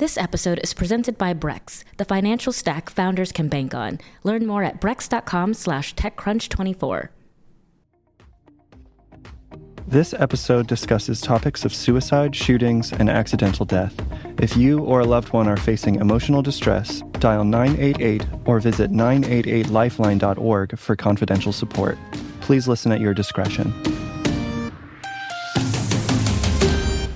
This episode is presented by Brex, the financial stack founders can bank on. Learn more at brex.com/techcrunch24. This episode discusses topics of suicide, shootings, and accidental death. If you or a loved one are facing emotional distress, dial 988 or visit 988lifeline.org for confidential support. Please listen at your discretion.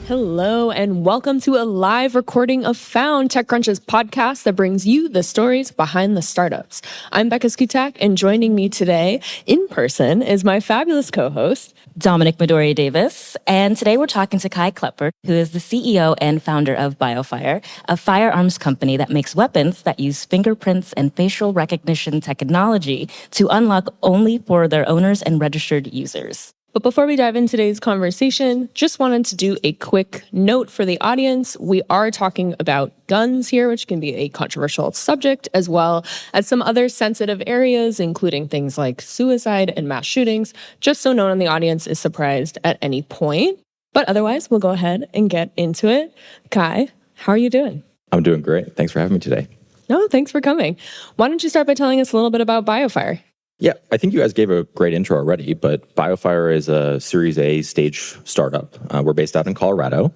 Hello, and welcome to a live recording of Found, TechCrunch's podcast that brings you the stories behind the startups. I'm Becca Szkutak, and joining me today in person is my fabulous co-host, Dominic Davis. And today we're talking to Kai Kloepfer, who is the CEO and founder of Biofire, a firearms company that makes weapons that use fingerprints and facial recognition technology to unlock only for their owners and registered users. But before we dive into today's conversation, just wanted to do a quick note for the audience. We are talking about guns here, which can be a controversial subject, as well as some other sensitive areas, including things like suicide and mass shootings, just so no one in the audience is surprised at any point. But otherwise, we'll go ahead and get into it. Kai, how are you doing? I'm doing great. Thanks for having me today. No, thanks for coming. Why don't you start by telling us a little bit about Biofire? Yeah, I think you guys gave a great intro already, but Biofire is a Series A stage startup. We're based out in Colorado.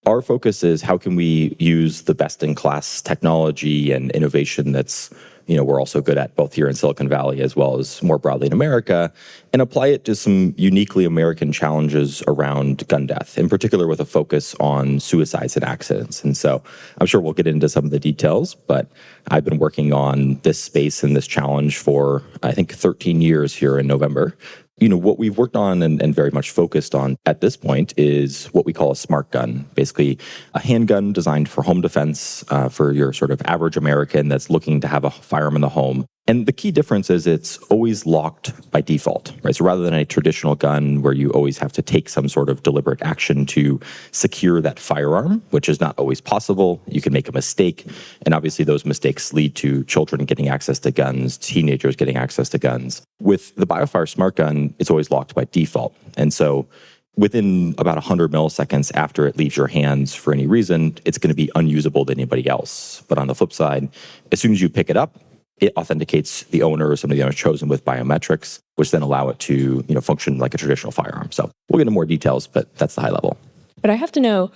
Our focus is how can we use the best-in-class technology and innovation that's, we're also good at both here in Silicon Valley as well as more broadly in America, and apply it to some uniquely American challenges around gun death, in particular with a focus on suicides and accidents. And so I'm sure we'll get into some of the details, but I've been working on this space and this challenge for, I think, 13 years here in November. What we've worked on and very much focused on at this point is what we call a smart gun, basically a handgun designed for home defense for your sort of average American that's looking to have a firearm in the home. And the key difference is it's always locked by default, right? So rather than a traditional gun where you always have to take some sort of deliberate action to secure that firearm, which is not always possible, you can make a mistake. And obviously those mistakes lead to children getting access to guns, teenagers getting access to guns. With the Biofire smart gun, it's always locked by default. And so within about 100 milliseconds after it leaves your hands for any reason, it's going to be unusable to anybody else. But on the flip side, as soon as you pick it up, it authenticates the owner or somebody that was chosen with biometrics, which then allow it to, function like a traditional firearm. So we'll get into more details, but that's the high level. But I have to know,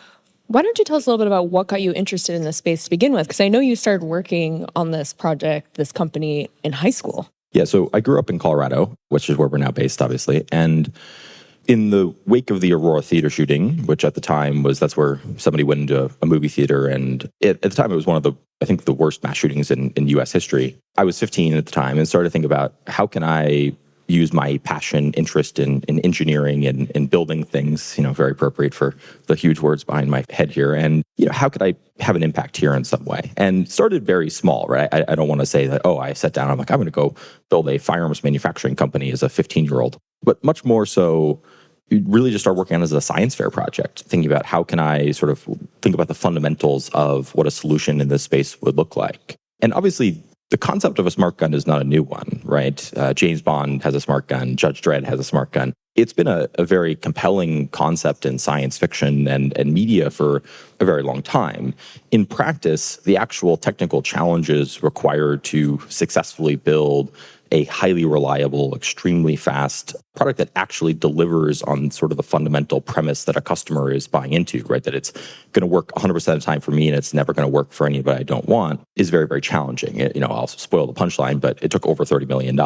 why don't you tell us a little bit about what got you interested in this space to begin with? Because I know you started working on this project, this company, in high school. Yeah, so I grew up in Colorado, which is where we're now based, obviously. And in the wake of the Aurora theater shooting, which at the time that's where somebody went into a movie theater. And at the time, it was one of the worst mass shootings in U.S. history. I was 15 at the time and started to think about how can I use my passion, interest in engineering and building things, very appropriate for the huge words behind my head here. And, how could I have an impact here in some way? And started very small, right? I don't want to say that, I sat down, I'm going to go build a firearms manufacturing company as a 15-year-old, but much more so, really just start working on it as a science fair project, thinking about how can I sort of think about the fundamentals of what a solution in this space would look like. And obviously, the concept of a smart gun is not a new one, right? James Bond has a smart gun. Judge Dredd has a smart gun. It's been a very compelling concept in science fiction and media for a very long time. In practice, the actual technical challenges required to successfully build a highly reliable, extremely fast product that actually delivers on sort of the fundamental premise that a customer is buying into, right? That it's going to work 100% of the time for me and it's never going to work for anybody I don't want is very, very challenging. I'll spoil the punchline, but it took over $30 million.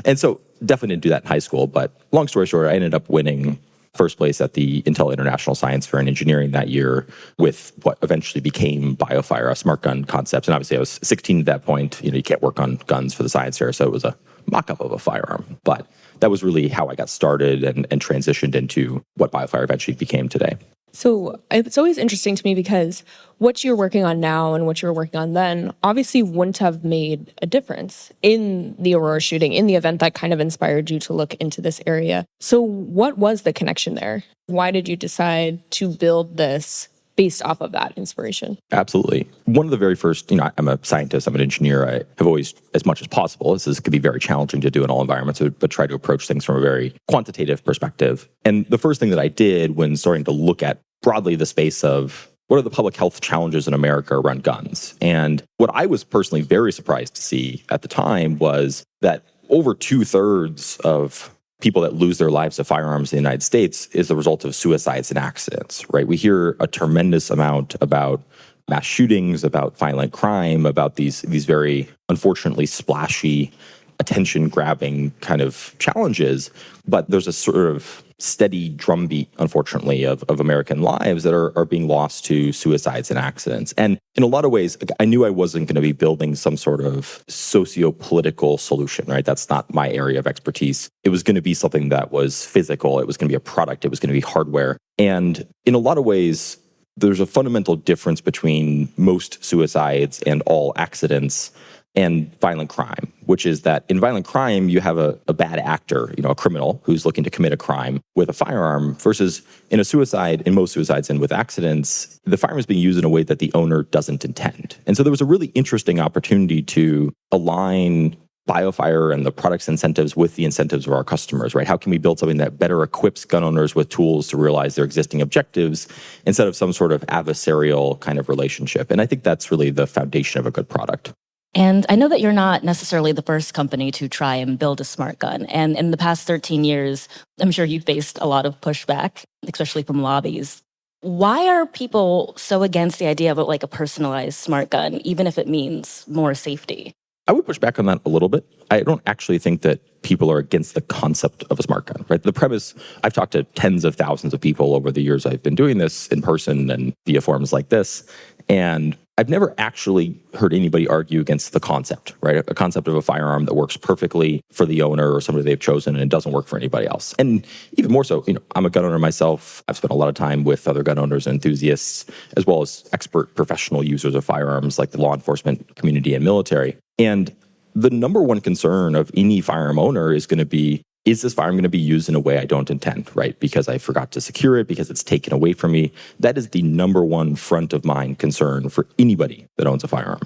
And so definitely didn't do that in high school. But long story short, I ended up winning first place at the Intel International Science Fair in Engineering that year with what eventually became Biofire, a smart gun concept. And obviously I was 16 at that point. You can't work on guns for the science fair, so it was a mock-up of a firearm. But that was really how I got started and transitioned into what Biofire eventually became today. So it's always interesting to me because what you're working on now and what you were working on then obviously wouldn't have made a difference in the Aurora shooting, in the event that kind of inspired you to look into this area. So what was the connection there? Why did you decide to build this based off of that inspiration? Absolutely. One of the very first, I'm a scientist, I'm an engineer. I have always, as much as possible, this could be very challenging to do in all environments, but try to approach things from a very quantitative perspective. And the first thing that I did when starting to look at broadly the space of what are the public health challenges in America around guns? And what I was personally very surprised to see at the time was that over 2/3 of people that lose their lives to firearms in the United States is the result of suicides and accidents, right? We hear a tremendous amount about mass shootings, about violent crime, about these very unfortunately splashy, attention-grabbing kind of challenges, but there's a sort of steady drumbeat, unfortunately, of American lives that are being lost to suicides and accidents. And in a lot of ways, I knew I wasn't going to be building some sort of socio-political solution, right? That's not my area of expertise. It was going to be something that was physical. It was going to be a product. It was going to be hardware. And in a lot of ways, there's a fundamental difference between most suicides and all accidents and violent crime, which is that in violent crime, you have a bad actor, a criminal who's looking to commit a crime with a firearm, versus in a suicide, in most suicides and with accidents, the firearm is being used in a way that the owner doesn't intend. And so there was a really interesting opportunity to align Biofire and the product's incentives with the incentives of our customers, right? How can we build something that better equips gun owners with tools to realize their existing objectives instead of some sort of adversarial kind of relationship? And I think that's really the foundation of a good product. And I know that you're not necessarily the first company to try and build a smart gun. And in the past 13 years, I'm sure you've faced a lot of pushback, especially from lobbies. Why are people so against the idea of like a personalized smart gun, even if it means more safety? I would push back on that a little bit. I don't actually think that people are against the concept of a smart gun, right? The premise, I've talked to tens of thousands of people over the years I've been doing this in person and via forums like this, and I've never actually heard anybody argue against the concept, right? A concept of a firearm that works perfectly for the owner or somebody they've chosen and it doesn't work for anybody else. And even more so, I'm a gun owner myself. I've spent a lot of time with other gun owners and enthusiasts, as well as expert professional users of firearms like the law enforcement community and military. And the number one concern of any firearm owner is going to be, is this firearm going to be used in a way I don't intend, right? Because I forgot to secure it, because it's taken away from me. That is the number one front of mind concern for anybody that owns a firearm.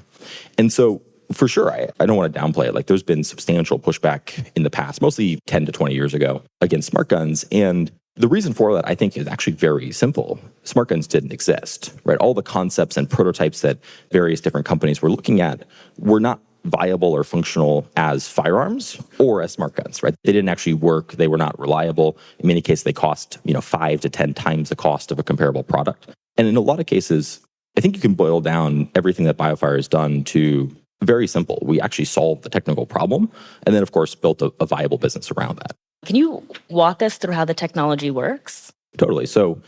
And so for sure, I don't want to downplay it. Like there's been substantial pushback in the past, mostly 10 to 20 years ago, against smart guns. And the reason for that, I think, is actually very simple. Smart guns didn't exist, right? All the concepts and prototypes that various different companies were looking at were not viable or functional as firearms or as smart guns, right? They didn't actually work. They were not reliable. In many cases, they cost 5 to 10 times the cost of a comparable product. And in a lot of cases, I think you can boil down everything that Biofire has done to very simple. We actually solved the technical problem and then, of course, built a viable business around that. Can you walk us through how the technology works? Totally. So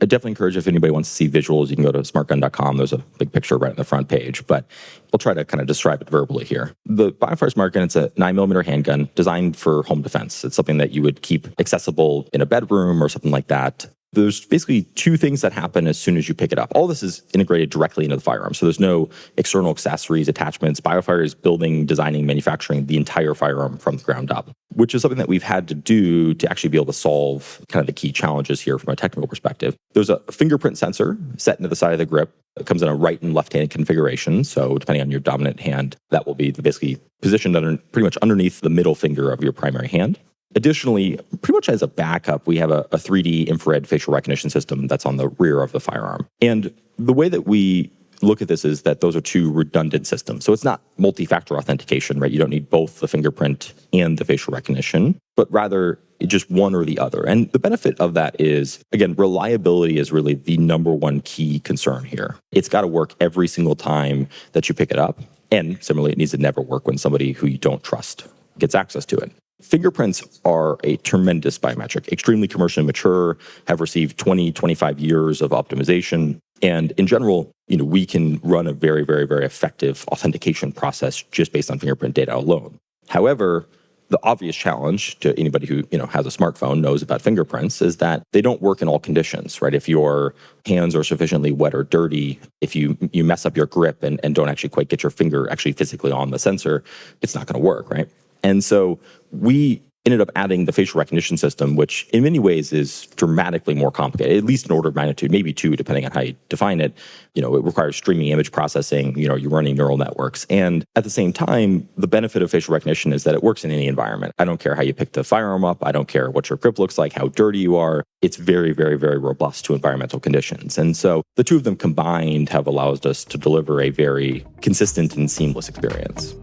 I definitely encourage, if anybody wants to see visuals, you can go to smartgun.com. There's a big picture right on the front page, but I'll try to kind of describe it verbally here. The Biofire Smart Gun, it's a 9mm handgun designed for home defense. It's something that you would keep accessible in a bedroom or something like that. There's basically two things that happen as soon as you pick it up. All this is integrated directly into the firearm, so there's no external accessories, attachments. Biofire is building, designing, manufacturing the entire firearm from the ground up, which is something that we've had to do to actually be able to solve kind of the key challenges here from a technical perspective. There's a fingerprint sensor set into the side of the grip. It comes in a right and left-handed configuration, so depending on your dominant hand, that will be basically positioned pretty much underneath the middle finger of your primary hand. Additionally, pretty much as a backup, we have a 3D infrared facial recognition system that's on the rear of the firearm. And the way that we look at this is that those are two redundant systems. So it's not multi-factor authentication, right? You don't need both the fingerprint and the facial recognition, but rather just one or the other. And the benefit of that is, again, reliability is really the number one key concern here. It's got to work every single time that you pick it up. And similarly, it needs to never work when somebody who you don't trust gets access to it. Fingerprints are a tremendous biometric, extremely commercially mature, have received 20, 25 years of optimization. And in general, we can run a very, very, very effective authentication process just based on fingerprint data alone. However, the obvious challenge to anybody who has a smartphone, knows about fingerprints, is that they don't work in all conditions, right? If your hands are sufficiently wet or dirty, if you mess up your grip and don't actually quite get your finger actually physically on the sensor, it's not going to work, right? And so we ended up adding the facial recognition system, which in many ways is dramatically more complicated, at least an order of magnitude, maybe two, depending on how you define it. It requires streaming image processing, you're running neural networks. And at the same time, the benefit of facial recognition is that it works in any environment. I don't care how you pick the firearm up. I don't care what your grip looks like, how dirty you are. It's very, very, very robust to environmental conditions. And so the two of them combined have allowed us to deliver a very consistent and seamless experience.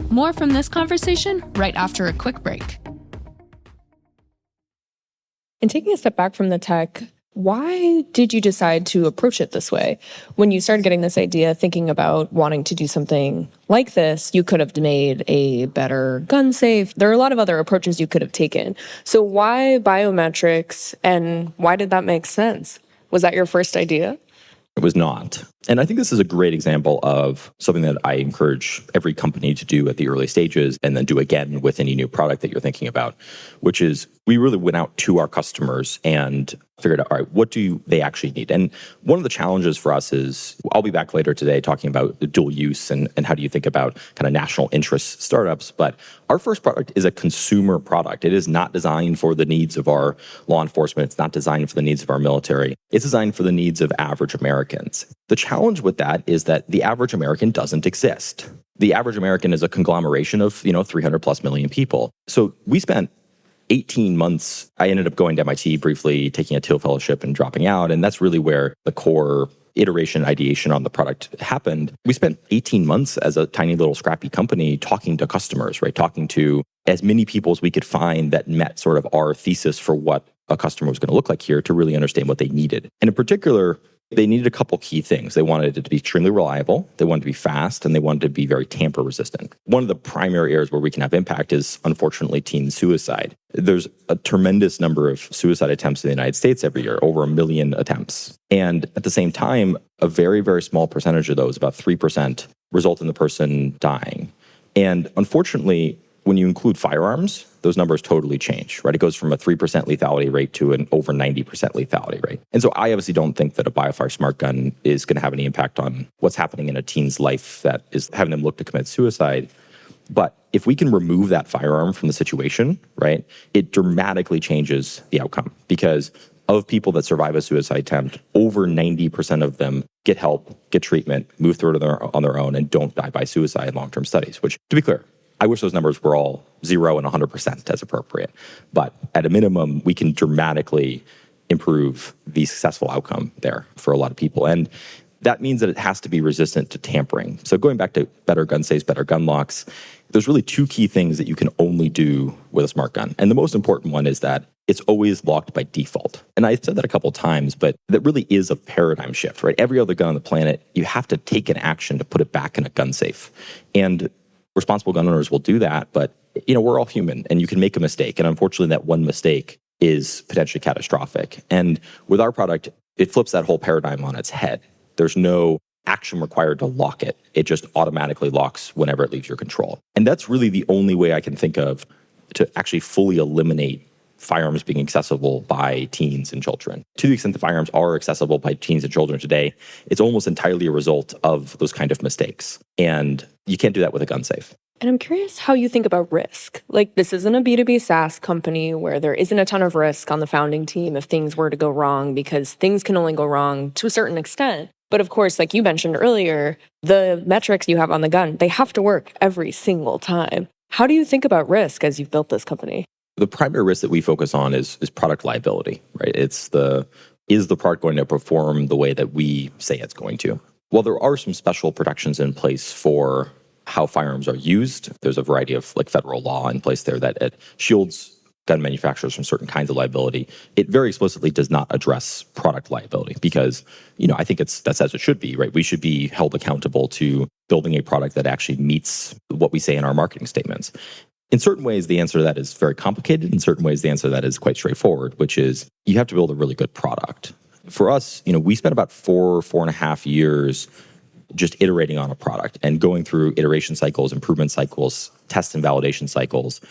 More from this conversation right after a quick break. And taking a step back from the tech, why did you decide to approach it this way? When you started getting this idea, thinking about wanting to do something like this, you could have made a better gun safe. There are a lot of other approaches you could have taken. So why biometrics, and why did that make sense? Was that your first idea? It was not. And I think this is a great example of something that I encourage every company to do at the early stages and then do again with any new product that you're thinking about, which is we really went out to our customers and figured out, all right, what do they actually need? And one of the challenges for us is, I'll be back later today talking about dual use and how do you think about kind of national interest startups. But our first product is a consumer product. It is not designed for the needs of our law enforcement. It's not designed for the needs of our military. It's designed for the needs of average Americans. The challenge with that is that the average American doesn't exist. The average American is a conglomeration of, 300 plus million people. So we spent 18 months, I ended up going to MIT briefly, taking a Thiel fellowship and dropping out. And that's really where the core iteration, ideation on the product happened. We spent 18 months as a tiny little scrappy company talking to customers, right? Talking to as many people as we could find that met sort of our thesis for what a customer was going to look like here to really understand what they needed. And in particular, they needed a couple key things. They wanted it to be extremely reliable, they wanted to be fast, and they wanted to be very tamper resistant. One of the primary areas where we can have impact is, unfortunately, teen suicide. There's a tremendous number of suicide attempts in the United States every year, over 1 million attempts. And at the same time, a very, very small percentage of those, about 3%, result in the person dying. And unfortunately, when you include firearms, those numbers totally change, right? It goes from a 3% lethality rate to an over 90% lethality rate. And so I obviously don't think that a Biofire smart gun is going to have any impact on what's happening in a teen's life that is having them look to commit suicide. But if we can remove that firearm from the situation, right, it dramatically changes the outcome. Because of people that survive a suicide attempt, over 90% of them get help, get treatment, move through it on their own, and don't die by suicide in long-term studies, which, to be clear, I wish those numbers were all 0 and 100% as appropriate. But at a minimum, we can dramatically improve the successful outcome there for a lot of people. And that means that it has to be resistant to tampering. So going back to better gun safes, better gun locks, there's really two key things that you can only do with a smart gun. And the most important one is that it's always locked by default. And I said that a couple of times, but that really is a paradigm shift, right? Every other gun on the planet, you have to take an action to put it back in a gun safe. And responsible gun owners will do that, but we're all human and you can make a mistake. And unfortunately, that one mistake is potentially catastrophic. And with our product, it flips that whole paradigm on its head. There's no action required to lock it. It just automatically locks whenever it leaves your control. And that's really the only way I can think of to actually fully eliminate firearms being accessible by teens and children. To the extent that firearms are accessible by teens and children today, it's almost entirely a result of those kind of mistakes. And you can't do that with a gun safe. And I'm curious how you think about risk. Like, this isn't a B2B SaaS company where there isn't a ton of risk on the founding team if things were to go wrong, because things can only go wrong to a certain extent. But of course, like you mentioned earlier, the metrics you have on the gun, they have to work every single time. How do you think about risk as you've built this company? The primary risk that we focus on is product liability, right? Is the product going to perform the way that we say it's going to? While there are some special protections in place for how firearms are used, there's a variety of federal law in place there that it shields gun manufacturers from certain kinds of liability. It very explicitly does not address product liability because, I think that's as it should be, right? We should be held accountable to building a product that actually meets what we say in our marketing statements. In certain ways, the answer to that is very complicated. In certain ways, the answer to that is quite straightforward, which is you have to build a really good product. For us, we spent about 4.5 years just iterating on a product and going through iteration cycles, improvement cycles, test and validation cycles.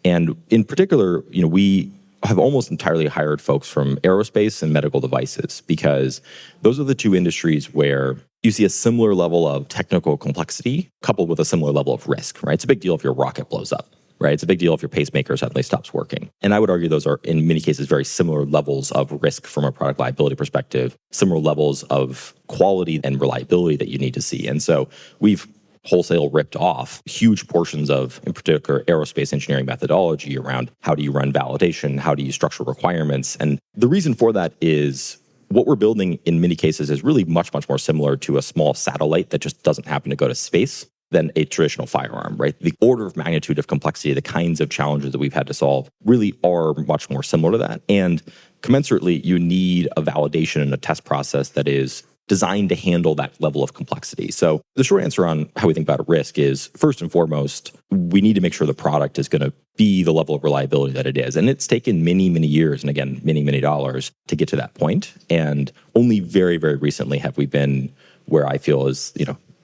And in particular, we have almost entirely hired folks from aerospace and medical devices because those are the two industries where you see a similar level of technical complexity coupled with a similar level of risk, right? It's a big deal if your rocket blows up. right? It's a big deal if your pacemaker suddenly stops working. And I would argue those are, in many cases, very similar levels of risk from a product liability perspective, similar levels of quality and reliability that you need to see. And so we've wholesale ripped off huge portions of, in particular, aerospace engineering methodology around how do you run validation, how do you structure requirements. And the reason for that is what we're building in many cases is really much, much more similar to a small satellite that just doesn't happen to go to space than a traditional firearm, right? The order of magnitude of complexity, the kinds of challenges that we've had to solve really are much more similar to that. And commensurately, you need a validation and a test process that is designed to handle that level of complexity. So the short answer on how we think about risk is, first and foremost, we need to make sure the product is going to be the level of reliability that it is. And it's taken many, many years, and again, many, many dollars to get to that point. And only very, very recently have we been where I feel is,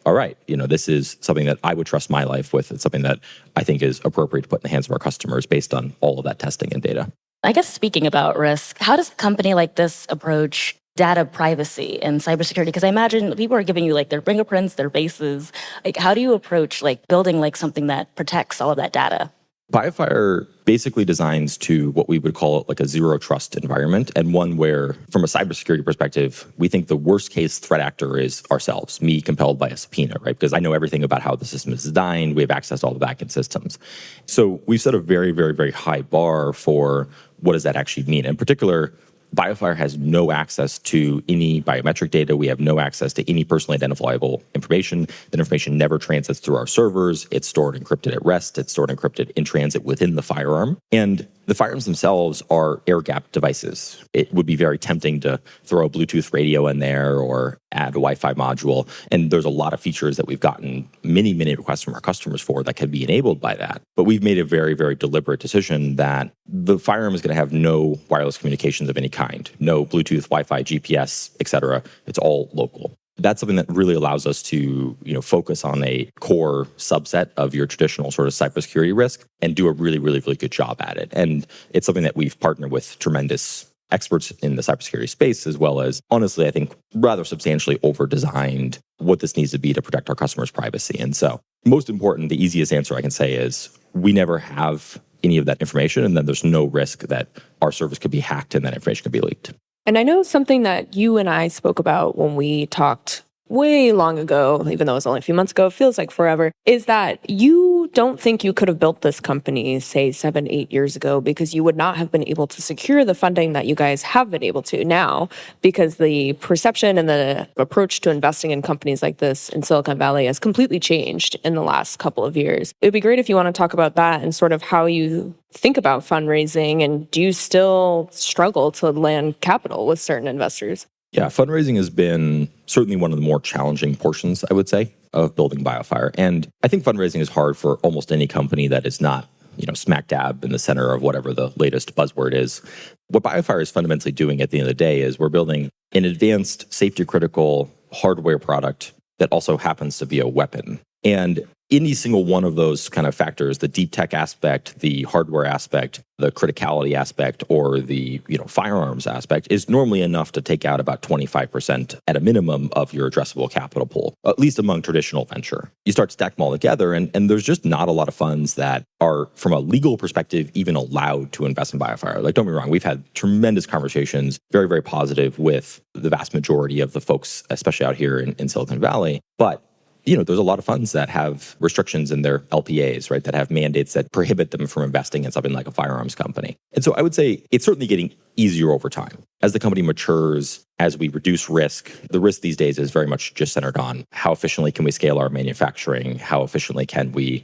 all right, this is something that I would trust my life with. It's something that I think is appropriate to put in the hands of our customers based on all of that testing and data. I guess speaking about risk, how does a company like this approach data privacy and cybersecurity? Because I imagine people are giving you their fingerprints, their faces. How do you approach building something that protects all of that data? Biofire basically designs to what we would call a zero trust environment, and one where, from a cybersecurity perspective, we think the worst case threat actor is ourselves, me compelled by a subpoena, right? Because I know everything about how the system is designed. We have access to all the backend systems. So we've set a very, very, very high bar for what does that actually mean. In particular, Biofire has no access to any biometric data. We have no access to any personally identifiable information. That information never transits through our servers. It's stored encrypted at rest. It's stored encrypted in transit within the firearm. And the firearms themselves are air-gapped devices. It would be very tempting to throw a Bluetooth radio in there or add a Wi-Fi module. And there's a lot of features that we've gotten many, many requests from our customers for that can be enabled by that. But we've made a very, very deliberate decision that the firearm is going to have no wireless communications of any kind, no Bluetooth, Wi-Fi, GPS, et cetera. It's all local. That's something that really allows us to, focus on a core subset of your traditional sort of cybersecurity risk and do a really, really, really good job at it. And it's something that we've partnered with tremendous experts in the cybersecurity space, as well as, honestly, I think rather substantially over-designed what this needs to be to protect our customers' privacy. And so, most important, the easiest answer I can say is we never have any of that information, and then there's no risk that our service could be hacked and that information could be leaked. And I know something that you and I spoke about when we talked way long ago, even though it was only a few months ago, feels like forever, is that you don't think you could have built this company, say 7, 8 years ago, because you would not have been able to secure the funding that you guys have been able to now, because the perception and the approach to investing in companies like this in Silicon Valley has completely changed in the last couple of years. It'd be great if you want to talk about that and sort of how you think about fundraising, and do you still struggle to land capital with certain investors? Yeah, fundraising has been certainly one of the more challenging portions, I would say, of building Biofire. And I think fundraising is hard for almost any company that is not, smack dab in the center of whatever the latest buzzword is. What Biofire is fundamentally doing at the end of the day is we're building an advanced safety critical hardware product that also happens to be a weapon. And any single one of those kind of factors, the deep tech aspect, the hardware aspect, the criticality aspect, or the firearms aspect, is normally enough to take out about 25% at a minimum of your addressable capital pool, at least among traditional venture. You start to stack them all together, and there's just not a lot of funds that are, from a legal perspective, even allowed to invest in Biofire. Don't get me wrong, we've had tremendous conversations, very, very positive with the vast majority of the folks, especially out here in Silicon Valley. But there's a lot of funds that have restrictions in their LPAs, right, that have mandates that prohibit them from investing in something like a firearms company. And so I would say it's certainly getting easier over time. As the company matures, as we reduce risk, the risk these days is very much just centered on how efficiently can we scale our manufacturing, how efficiently can we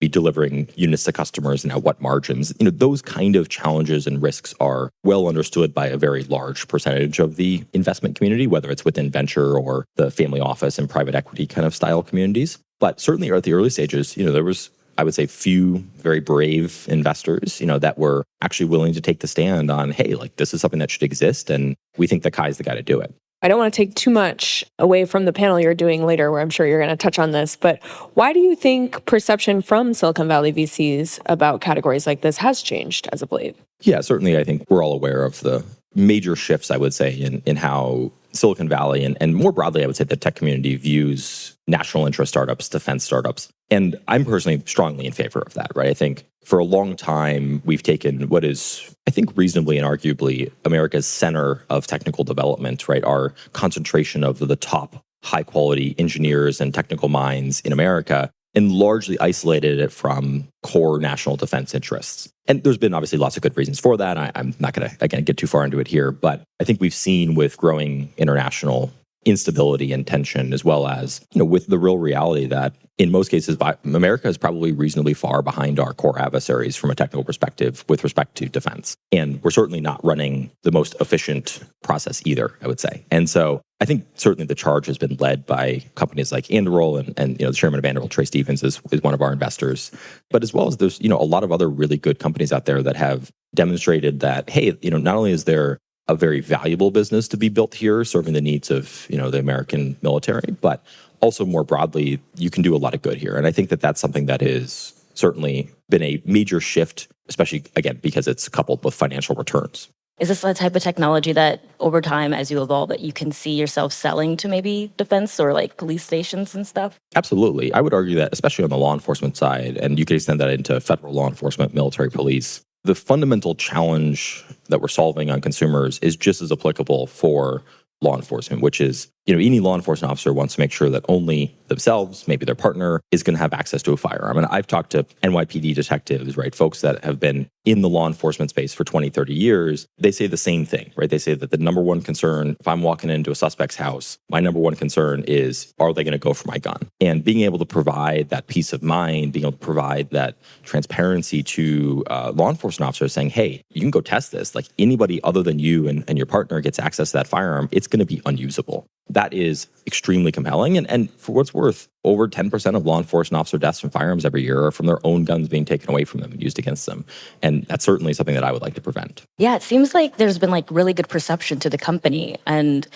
be delivering units to customers and at what margins. Those kind of challenges and risks are well understood by a very large percentage of the investment community, whether it's within venture or the family office and private equity kind of style communities. But certainly at the early stages, there was, I would say, few very brave investors, that were actually willing to take the stand on, hey, this is something that should exist, and we think that Kai's the guy to do it. I don't want to take too much away from the panel you're doing later, where I'm sure you're going to touch on this, but why do you think perception from Silicon Valley VCs about categories like this has changed as of late? Yeah, certainly I think we're all aware of the major shifts, I would say, in how Silicon Valley and more broadly, I would say the tech community views national interest startups, defense startups. And I'm personally strongly in favor of that, right? I think for a long time, we've taken what is, I think, reasonably and arguably America's center of technical development, right? Our concentration of the top high quality engineers and technical minds in America, and largely isolated it from core national defense interests. And there's been obviously lots of good reasons for that. I'm not going to, again, get too far into it here, but I think we've seen with growing international instability and tension, as well as, with the real reality that in most cases, America is probably reasonably far behind our core adversaries from a technical perspective with respect to defense. And we're certainly not running the most efficient process either, I would say. And so I think certainly the charge has been led by companies like Anduril and the chairman of Anduril, Trey Stevens, is one of our investors. But as well as there's, a lot of other really good companies out there that have demonstrated that, hey, not only is there a very valuable business to be built here, serving the needs of, the American military, but also more broadly, you can do a lot of good here. And I think that that's something that has certainly been a major shift, especially, again, because it's coupled with financial returns. Is this a type of technology that over time, as you evolve, that you can see yourself selling to maybe defense or like police stations and stuff? Absolutely. I would argue that, especially on the law enforcement side, and you could extend that into federal law enforcement, military, police, the fundamental challenge that we're solving on consumers is just as applicable for law enforcement, which is, any law enforcement officer wants to make sure that only themselves, maybe their partner, is going to have access to a firearm. And I've talked to NYPD detectives, right, folks that have been in the law enforcement space for 20, 30 years. They say the same thing, right? They say that the number one concern, if I'm walking into a suspect's house, my number one concern is, are they going to go for my gun? And being able to provide that peace of mind, being able to provide that transparency to law enforcement officers saying, hey, you can go test this. Like anybody other than you and your partner gets access to that firearm, it's going to be unusable. That is extremely compelling. And for what's worth, over 10% of law enforcement officer deaths from firearms every year are from their own guns being taken away from them and used against them. And that's certainly something that I would like to prevent. Yeah, it seems like there's been like really good perception to the company. And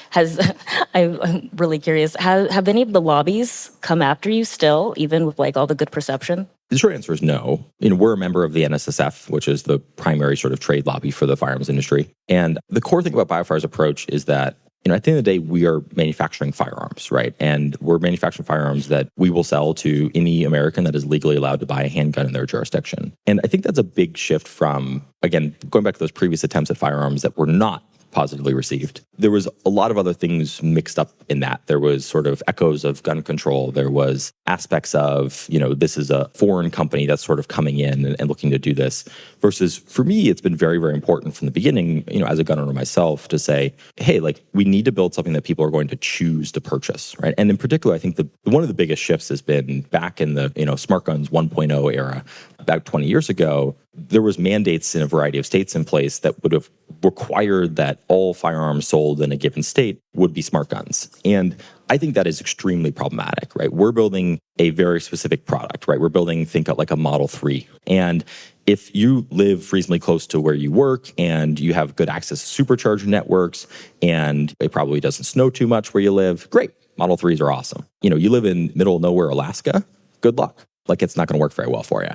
I'm really curious, have any of the lobbies come after you still, even with like all the good perception? The short answer is no. We're a member of the NSSF, which is the primary sort of trade lobby for the firearms industry. And the core thing about Biofire's approach is that at the end of the day, we are manufacturing firearms, right? And we're manufacturing firearms that we will sell to any American that is legally allowed to buy a handgun in their jurisdiction. And I think that's a big shift from, again, going back to those previous attempts at firearms that were not positively received. There was a lot of other things mixed up in that. There was sort of echoes of gun control. There was aspects of, this is a foreign company that's sort of coming in and looking to do this. Versus for me, it's been very, very important from the beginning, as a gun owner myself, to say, hey, like we need to build something that people are going to choose to purchase, right? And in particular, I think one of the biggest shifts has been back in the, smart guns 1.0 era, about 20 years ago, there was mandates in a variety of states in place that would have required that all firearms sold in a given state would be smart guns. And I think that is extremely problematic, right? We're building a very specific product, right? We're building, think of like a Model 3. And if you live reasonably close to where you work and you have good access to supercharger networks and it probably doesn't snow too much where you live, great. Model 3s are awesome. You live in middle of nowhere, Alaska, good luck. Like it's not going to work very well for you.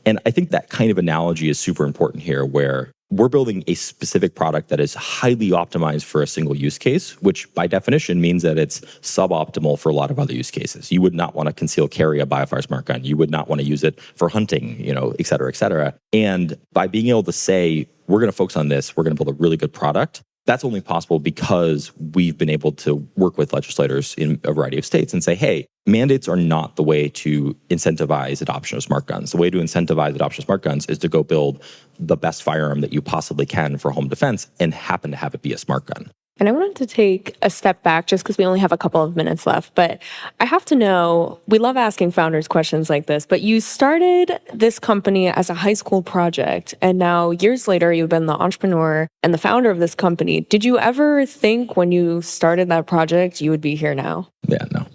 And I think that kind of analogy is super important here where we're building a specific product that is highly optimized for a single use case, which by definition means that it's suboptimal for a lot of other use cases. You would not want to conceal carry a Biofire smart gun. You would not want to use it for hunting, et cetera, et cetera. And by being able to say, we're going to focus on this, we're going to build a really good product, that's only possible because we've been able to work with legislators in a variety of states and say, hey, mandates are not the way to incentivize adoption of smart guns. The way to incentivize adoption of smart guns is to go build the best firearm that you possibly can for home defense and happen to have it be a smart gun. And I wanted to take a step back just because we only have a couple of minutes left. But I have to know, we love asking founders questions like this, but you started this company as a high school project. And now years later, you've been the entrepreneur and the founder of this company. Did you ever think when you started that project, you would be here now? Yeah, no.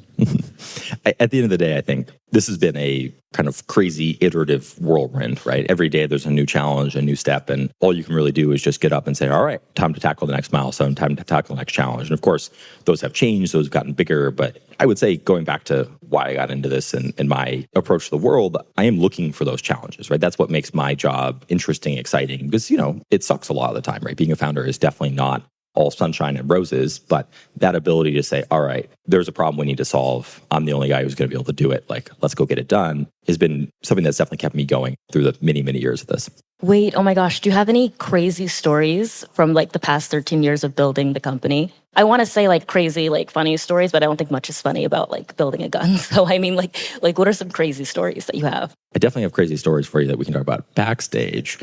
At the end of the day, I think this has been a kind of crazy iterative whirlwind, right? Every day there's a new challenge, a new step, and all you can really do is just get up and say, all right, time to tackle the next milestone, time to tackle the next challenge. And of course, those have changed, those have gotten bigger, but I would say going back to why I got into this and my approach to the world, I am looking for those challenges, right? That's what makes my job interesting, exciting, because, it sucks a lot of the time, right? Being a founder is definitely not all sunshine and roses, but that ability to say, all right, there's a problem we need to solve. I'm the only guy who's going to be able to do it. Like, let's go get it done has been something that's definitely kept me going through the many, many years of this. Wait, oh my gosh, do you have any crazy stories from like the past 13 years of building the company? I want to say like crazy, like funny stories, but I don't think much is funny about like building a gun. So I mean, like what are some crazy stories that you have? I definitely have crazy stories for you that we can talk about backstage.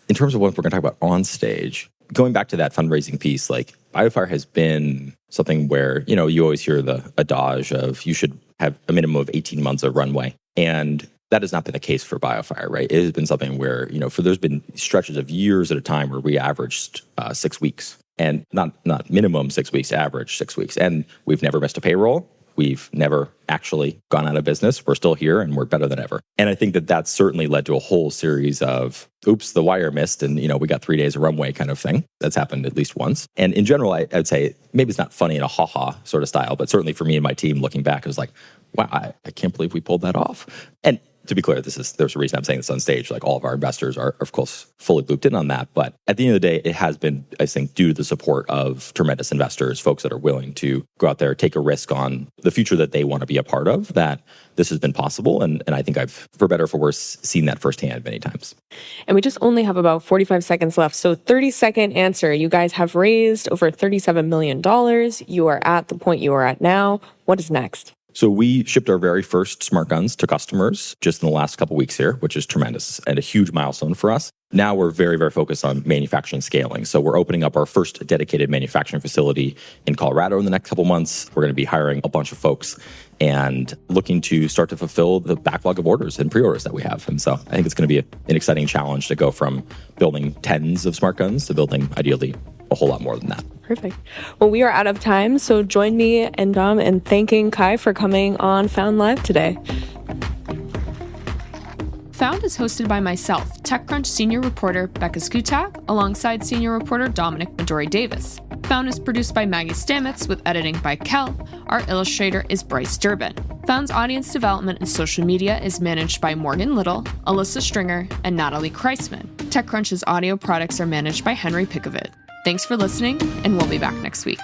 In terms of what we're going to talk about on stage, going back to that fundraising piece, like Biofire has been something where, you know, you always hear the adage of you should have a minimum of 18 months of runway. And that has not been the case for Biofire, right? It has been something where, you know, there's been stretches of years at a time where we averaged 6 weeks, and not minimum 6 weeks, average 6 weeks. And we've never missed a payroll. We've never actually gone out of business. We're still here and we're better than ever. And I think that that's certainly led to a whole series of, oops, the wire missed and, you know, we got 3 days of runway kind of thing. That's happened at least once. And in general, I'd say maybe it's not funny in a ha-ha sort of style, but certainly for me and my team looking back, it was like, wow, I can't believe we pulled that off. And to be clear, there's a reason I'm saying this on stage. Like all of our investors are, of course, fully looped in on that. But at the end of the day, it has been, I think, due to the support of tremendous investors, folks that are willing to go out there, take a risk on the future that they want to be a part of, that this has been possible. And I think I've, for better or for worse, seen that firsthand many times. And we just only have about 45 seconds left. So 30-second answer. You guys have raised over $37 million. You are at the point you are at now. What is next? So we shipped our very first smart guns to customers just in the last couple of weeks here, which is tremendous and a huge milestone for us. Now we're very, very focused on manufacturing scaling. So we're opening up our first dedicated manufacturing facility in Colorado in the next couple months. We're going to be hiring a bunch of folks and looking to start to fulfill the backlog of orders and pre-orders that we have. And so I think it's going to be an exciting challenge to go from building tens of smart guns to building, ideally, a whole lot more than that. Perfect. Well, we are out of time, so join me and Dom in thanking Kai for coming on Found Live today. Found is hosted by myself, TechCrunch senior reporter Becca Szkutak, alongside senior reporter Dominic Davis. Found is produced by Maggie Stamets with editing by Kel. Our illustrator is Bryce Durbin. Found's audience development and social media is managed by Morgan Little, Alyssa Stringer, and Natalie Kreisman. TechCrunch's audio products are managed by Henry Pickavet. Thanks for listening, and we'll be back next week.